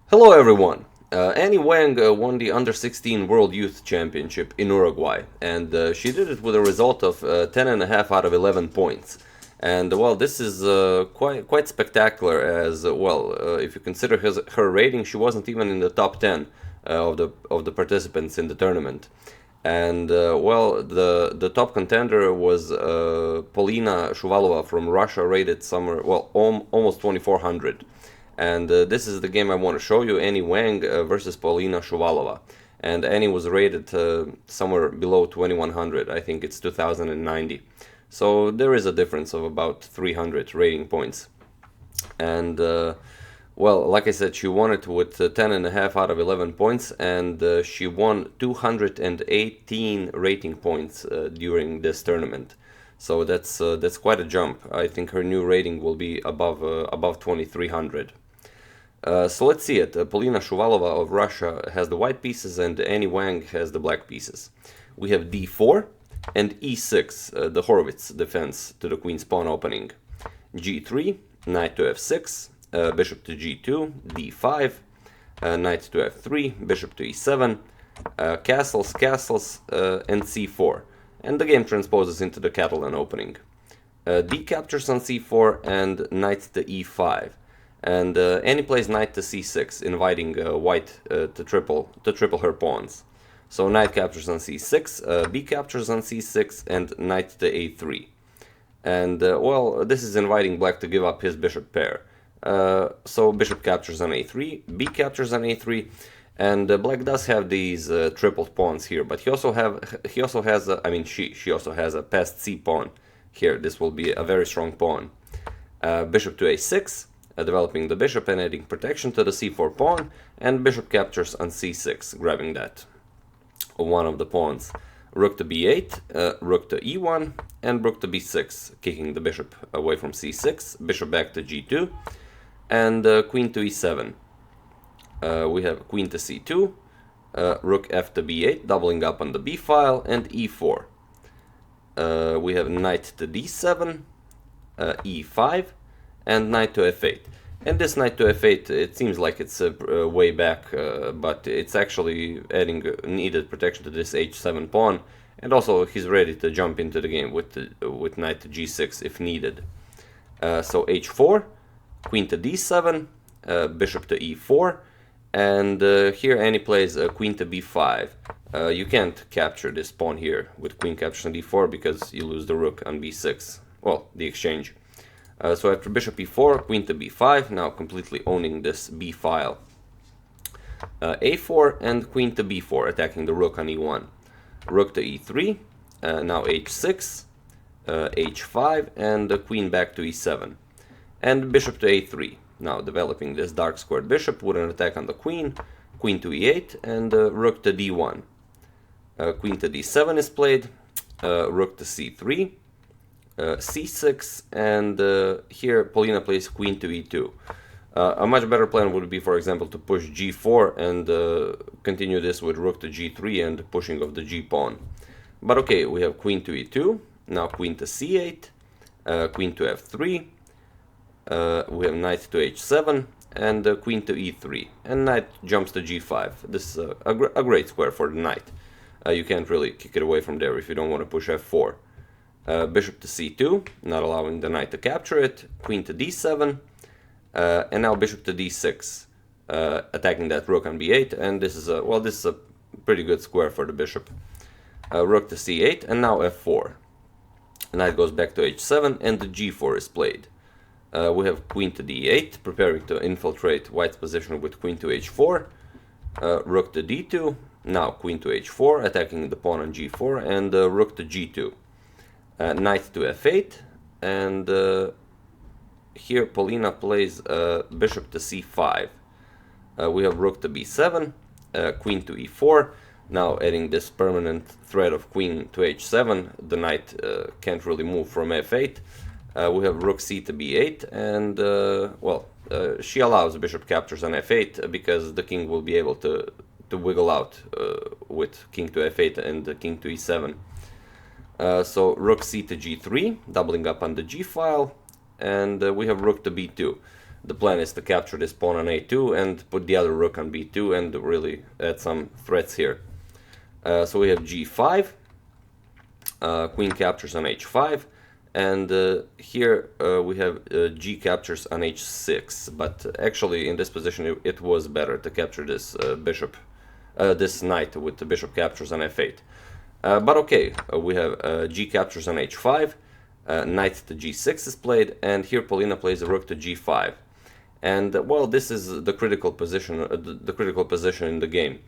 Hello everyone! Wang won the Under-16 World Youth Championship in Uruguay, and she did it with a result of 10.5 out of 11 points. And well, this is quite spectacular as well. If you consider her rating, she wasn't even in the top 10 of the participants in the tournament. And well, the top contender was Polina Shuvalova from Russia, rated somewhere, well, almost 2400. And this is the game I want to show you, Wang versus Polina Shuvalova. And Annie was rated somewhere below 2100, I think it's 2090. So there is a difference of about 300 rating points. And well, like I said, she won it with 10.5 out of 11 points, and she won 218 rating points during this tournament. So that's quite a jump. I think her new rating will be above 2300. So let's see it. Polina Shuvalova of Russia has the white pieces and Annie Wang has the black pieces. We have d4 and e6, the Horowitz defense to the queen's pawn opening. g3, knight to f6, bishop to g2, d5, knight to f3, bishop to e7, castles, and c4. And the game transposes into the Catalan opening. d captures on c4 and knight to e5. And Annie plays knight to c6, inviting white to triple her pawns. So knight captures on c6, b captures on c6, and knight to a3. And well, this is inviting black to give up his bishop pair. So bishop captures on a3, b captures on a3, and black does have these tripled pawns here. But she also has a passed c pawn here. This will be a very strong pawn. Bishop to a6. Developing the bishop and adding protection to the c4 pawn, and bishop captures on c6, grabbing that one of the pawns. Rook to b8, rook to e1, and rook to b6, kicking the bishop away from c6, bishop back to g2, and queen to e7. We have queen to c2, rook f to b8, doubling up on the b file, and e4. We have knight to d7, e5, and knight to f8. And this knight to f8, it seems like it's way back, but it's actually adding needed protection to this h7 pawn, and also he's ready to jump into the game with knight to g6 if needed. So h4, queen to d7, bishop to e4, and here Annie plays queen to b5. You can't capture this pawn here with queen captures on d4 because you lose the rook on b6, well, the exchange. So after bishop e4, queen to b5, now completely owning this b file. a4 and queen to b4, attacking the rook on e1. Rook to e3, now h6, h5, and the queen back to e7. And bishop to a3, now developing this dark squared bishop with an attack on the queen, queen to e8, and rook to d1. Queen to d7 is played, rook to c3, c6, and here Polina plays queen to e2. A much better plan would be, for example, to push g4 and continue this with rook to g3 and pushing of the g pawn. But okay, we have queen to e2, now queen to c8, queen to f3, we have knight to h7, and queen to e3, and knight jumps to g5. This is a great square for the knight. You can't really kick it away from there if you don't want to push f4. Bishop to c2, not allowing the knight to capture it, queen to d7, and now bishop to d6, attacking that rook on b8, and this is a pretty good square for the bishop. Rook to c8, and now f4. Knight goes back to h7, and the g4 is played. We have queen to d8, preparing to infiltrate white's position with queen to h4, rook to d2, now queen to h4, attacking the pawn on g4, and rook to g2. Knight to f8, and here Polina plays bishop to c5. We have rook to b7, queen to e4, now adding this permanent threat of queen to h7. The knight can't really move from f8. We have rook c to b8, and she allows bishop captures on f8 because the king will be able to wiggle out with king to f8 and king to e7. So rook c to g3, doubling up on the g file, and we have rook to b2. the plan is to capture this pawn on a2 and put the other rook on b2 and really add some threats here. So we have g5, queen captures on h5, and here we have g captures on h6, but actually in this position it was better to capture this this knight with the bishop captures on f8. But okay, we have g captures on h5, knight to g6 is played, and here Polina plays a rook to g5. And well, this is the critical position, in the game.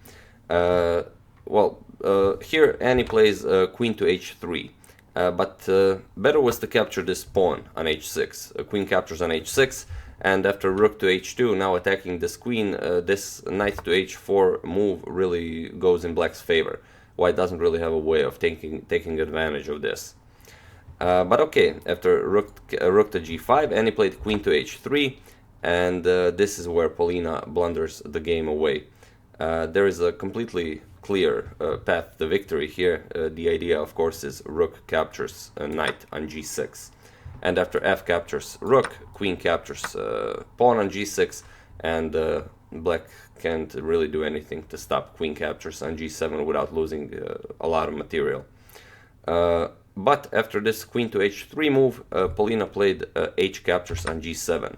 Here Annie plays queen to h3, but better was to capture this pawn on h6. Queen captures on h6, and after rook to h2, now attacking this queen, this knight to h4 move really goes in black's favor. White doesn't really have a way of taking advantage of this. But okay, after rook to g5, Annie played queen to h3, and this is where Polina blunders the game away. There is a completely clear path to victory here. The idea, of course, is rook captures knight on g6, and after f captures rook, queen captures pawn on g6, and black can't really do anything to stop queen captures on g7 without losing a lot of material. But after this queen to h3 move, Polina played h captures on g7.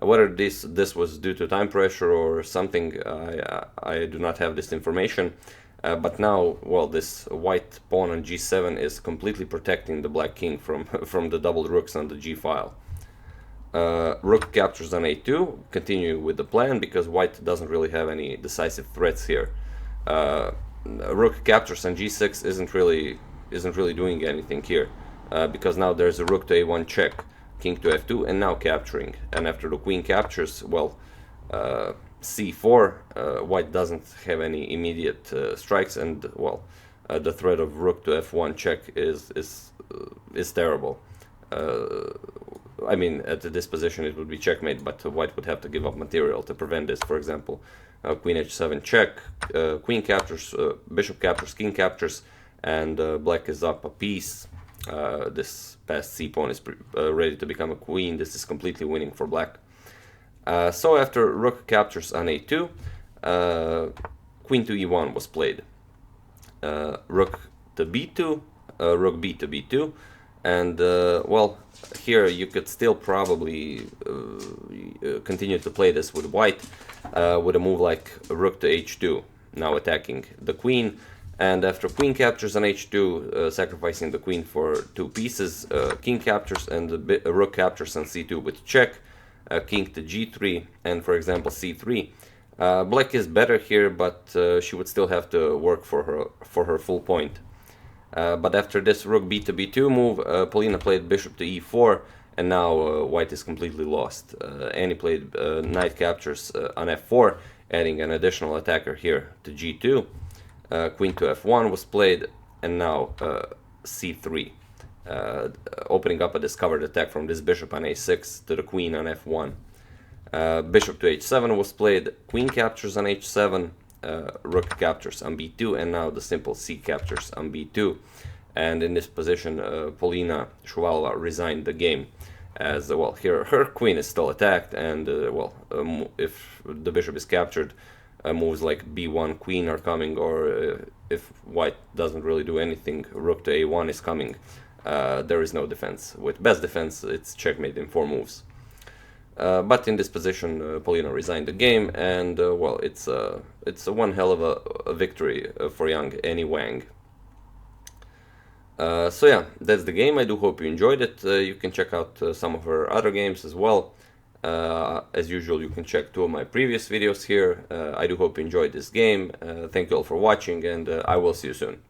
Whether this was due to time pressure or something, I do not have this information. But now, well, this white pawn on g7 is completely protecting the black king from the doubled rooks on the g file. Rook captures on a2, continue with the plan because white doesn't really have any decisive threats here. Rook captures on g6 isn't really doing anything here, because now there's a rook to a1 check, king to f2, and now capturing. And after the queen captures, well, c4, white doesn't have any immediate strikes, and well, the threat of rook to f1 check is terrible. I mean, at this position it would be checkmate, but white would have to give up material to prevent this. For example, queen h7 check, queen captures, bishop captures, king captures, and black is up a piece. This passed c pawn is ready to become a queen. This is completely winning for black. So after rook captures on a2, queen to e1 was played. Rook to b2, rook b to b2, and well, here you could still probably continue to play this with white with a move like rook to h2, now attacking the queen. And after queen captures on h2, sacrificing the queen for two pieces, king captures, and the rook captures on c2 with check, king to g3, and for example c3. Black is better here, but she would still have to work for her full point. But after this rook b to b2 move, Polina played bishop to e4, and now white is completely lost. Annie played knight captures on f4, adding an additional attacker here to g2. Queen to f1 was played, and now c3, opening up a discovered attack from this bishop on a6 to the queen on f1. Bishop to h7 was played, queen captures on h7, rook captures on b2, and now the simple c captures on b2. And in this position, Polina Shuvalova resigned the game, as well, here her queen is still attacked, and well, if the bishop is captured, moves like b1 queen are coming, or if white doesn't really do anything, rook to a1 is coming. There is no defense. With best defense, it's checkmate in 4 moves. But in this position, Polina resigned the game, and well, it's a one hell of a victory for young Annie Wang. So yeah, that's the game. I do hope you enjoyed it. You can check out some of her other games as well. As usual, you can check 2 of my previous videos here. I do hope you enjoyed this game. Thank you all for watching, and I will see you soon.